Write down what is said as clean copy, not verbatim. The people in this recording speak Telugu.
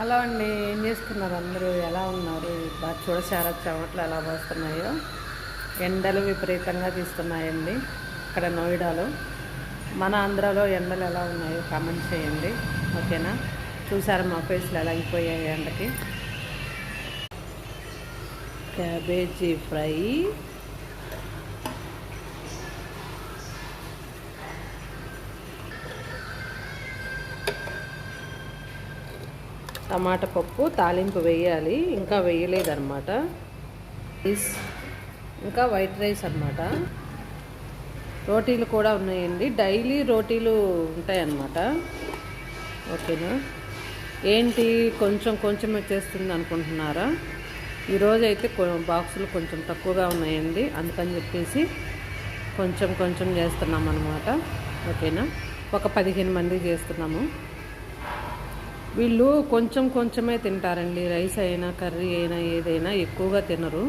హలో అండి, ఏం చేస్తున్నారు? అందరూ ఎలా ఉన్నారు? బాగా చూడసారా చెమట్లు ఎలా పోస్తున్నాయో. ఎండలు విపరీతంగా తీస్తున్నాయండి ఇక్కడ నోయిడాలో. మన ఆంధ్రాలో ఎండలు ఎలా ఉన్నాయో కామెంట్ చేయండి, ఓకేనా? చూసారా మా ఫేస్లు ఎలా అయిపోయాయి ఎండకి. క్యాబేజీ ఫ్రై, టమాటా పప్పు తాలింపు వేయాలి, ఇంకా వేయలేదన్నమాట. ఇంకా వైట్ రైస్ అన్నమాట. రోటీలు కూడా ఉన్నాయండి, డైలీ రోటీలు ఉంటాయన్నమాట, ఓకేనా? ఏంటి కొంచెం కొంచెం వచ్చేస్తుంది అనుకుంటున్నారా? ఈరోజు అయితే బాక్సులు కొంచెం తక్కువగా ఉన్నాయండి, అందుకని చెప్పేసి కొంచెం కొంచెం చేస్తున్నాం అన్నమాట, ఓకేనా? ఒక 15 మంది చేస్తున్నాము. వీళ్ళు కొంచెం కొంచెమే తింటారండి, రైస్ అయినా కర్రీ అయినా ఏదైనా ఎక్కువగా తినరు.